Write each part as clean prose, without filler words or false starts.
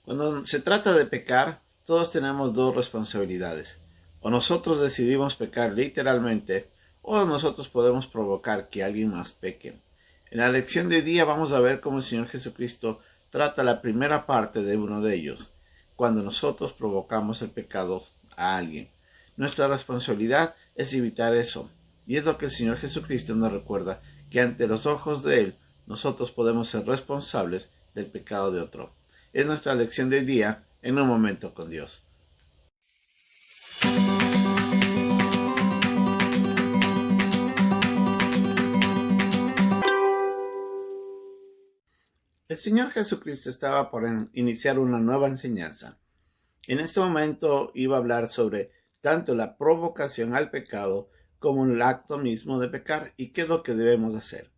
Cuando se trata de pecar, todos tenemos dos responsabilidades. O nosotros decidimos pecar literalmente, o nosotros podemos provocar que alguien más peque. En la lección de hoy día vamos a ver cómo el Señor Jesucristo trata la primera parte de uno de ellos, cuando nosotros provocamos el pecado a alguien. Nuestra responsabilidad es evitar eso, y es lo que el Señor Jesucristo nos recuerda, que ante los ojos de Él, nosotros podemos ser responsables del pecado de otro. Es nuestra lección de hoy día en un momento con Dios. El Señor Jesucristo estaba por iniciar una nueva enseñanza. En este momento iba a hablar sobre tanto la provocación al pecado como el acto mismo de pecar y qué es lo que debemos hacer.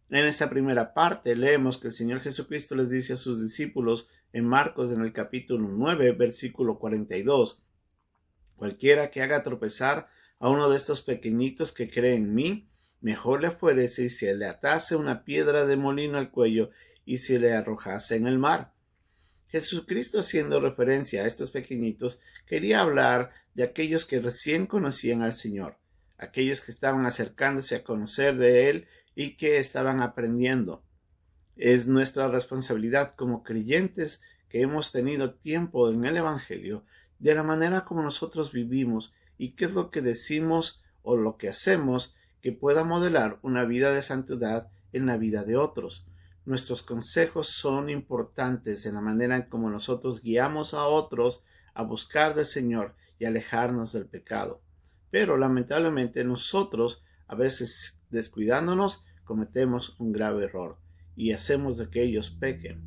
En esta primera parte leemos que el Señor Jesucristo les dice a sus discípulos en Marcos en el capítulo 9, versículo 42, cualquiera que haga tropezar a uno de estos pequeñitos que cree en mí, mejor le fuere si se le atase una piedra de molino al cuello y se le arrojase en el mar. Jesucristo, haciendo referencia a estos pequeñitos, quería hablar de aquellos que recién conocían al Señor, aquellos que estaban acercándose a conocer de Él y que estaban aprendiendo. Es nuestra responsabilidad como creyentes que hemos tenido tiempo en el Evangelio, de la manera como nosotros vivimos y qué es lo que decimos o lo que hacemos que pueda modelar una vida de santidad en la vida de otros. Nuestros consejos son importantes en la manera en como nosotros guiamos a otros a buscar del Señor y alejarnos del pecado. Pero lamentablemente nosotros, a veces descuidándonos, cometemos un grave error y hacemos de que ellos pequen.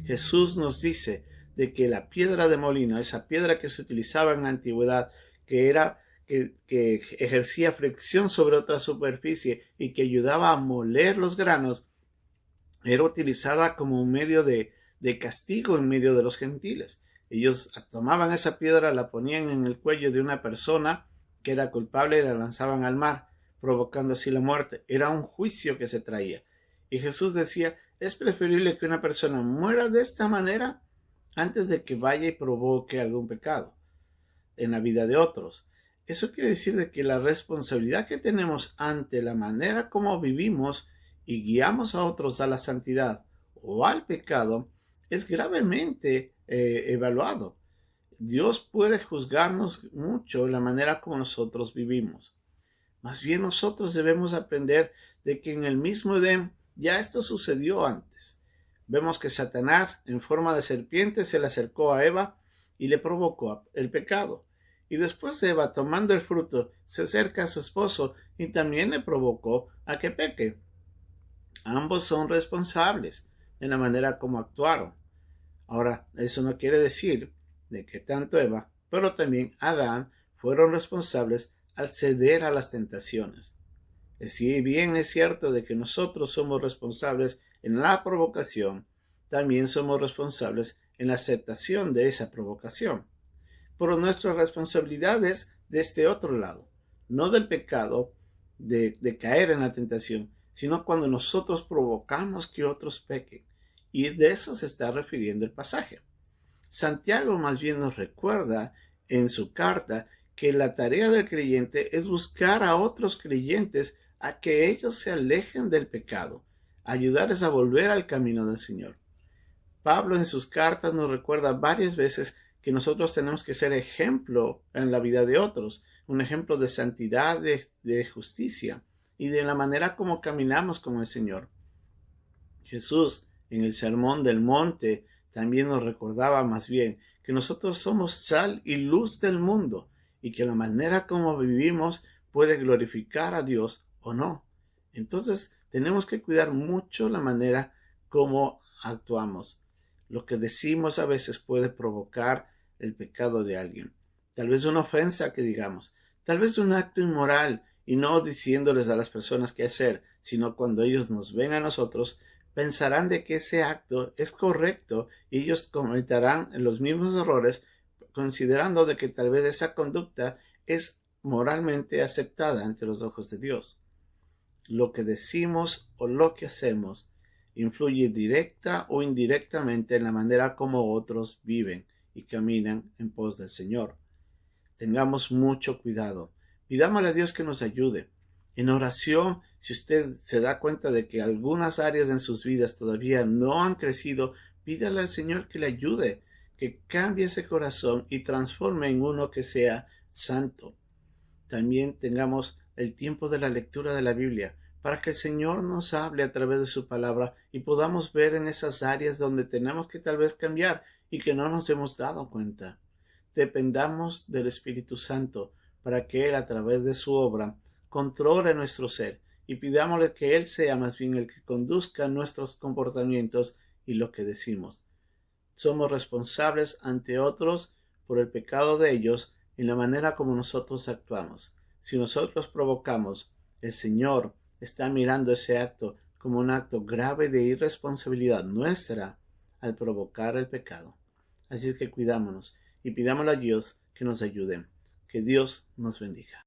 Jesús nos dice de que la piedra de molino, esa piedra que se utilizaba en la antigüedad, que ejercía fricción sobre otra superficie y que ayudaba a moler los granos, era utilizada como un medio de castigo en medio de los gentiles. Ellos tomaban esa piedra, la ponían en el cuello de una persona que era culpable y la lanzaban al mar, provocando así la muerte. Era un juicio que se traía. Y Jesús decía, es preferible que una persona muera de esta manera antes de que vaya y provoque algún pecado en la vida de otros. Eso quiere decir de que la responsabilidad que tenemos ante la manera como vivimos y guiamos a otros a la santidad o al pecado es gravemente evaluado. Dios puede juzgarnos mucho la manera como nosotros vivimos. Más bien nosotros debemos aprender de que en el mismo Edén ya esto sucedió antes. Vemos que Satanás en forma de serpiente se le acercó a Eva y le provocó el pecado. Y después Eva, tomando el fruto, se acerca a su esposo y también le provocó a que peque. Ambos son responsables de la manera como actuaron. Ahora, eso no quiere decir de que tanto Eva, pero también Adán fueron responsables al ceder a las tentaciones. Si bien es cierto de que nosotros somos responsables en la provocación, también somos responsables en la aceptación de esa provocación. Pero nuestra responsabilidad es de este otro lado, no del pecado, de caer en la tentación, sino cuando nosotros provocamos que otros pequen. Y de eso se está refiriendo el pasaje. Santiago más bien nos recuerda en su carta que la tarea del creyente es buscar a otros creyentes a que ellos se alejen del pecado, ayudarles a volver al camino del Señor. Pablo en sus cartas nos recuerda varias veces que nosotros tenemos que ser ejemplo en la vida de otros, un ejemplo de santidad, de justicia y de la manera como caminamos con el Señor. Jesús en el Sermón del Monte también nos recordaba más bien que nosotros somos sal y luz del mundo y que la manera como vivimos puede glorificar a Dios o no. Entonces tenemos que cuidar mucho la manera como actuamos. Lo que decimos a veces puede provocar el pecado de alguien. Tal vez una ofensa que digamos, tal vez un acto inmoral y no diciéndoles a las personas qué hacer, sino cuando ellos nos ven a nosotros, pensarán de que ese acto es correcto y ellos cometerán los mismos errores considerando de que tal vez esa conducta es moralmente aceptada ante los ojos de Dios. Lo que decimos o lo que hacemos influye directa o indirectamente en la manera como otros viven y caminan en pos del Señor. Tengamos mucho cuidado. Pidámosle a Dios que nos ayude. En oración, si usted se da cuenta de que algunas áreas en sus vidas todavía no han crecido, pídale al Señor que le ayude, que cambie ese corazón y transforme en uno que sea santo. También tengamos el tiempo de la lectura de la Biblia, para que el Señor nos hable a través de su palabra y podamos ver en esas áreas donde tenemos que tal vez cambiar y que no nos hemos dado cuenta. Dependamos del Espíritu Santo para que Él, a través de su obra, controle nuestro ser, y pidámosle que Él sea más bien el que conduzca nuestros comportamientos y lo que decimos. Somos responsables ante otros por el pecado de ellos en la manera como nosotros actuamos. Si nosotros provocamos, el Señor está mirando ese acto como un acto grave de irresponsabilidad nuestra al provocar el pecado. Así es que cuidámonos y pidámosle a Dios que nos ayude. Que Dios nos bendiga.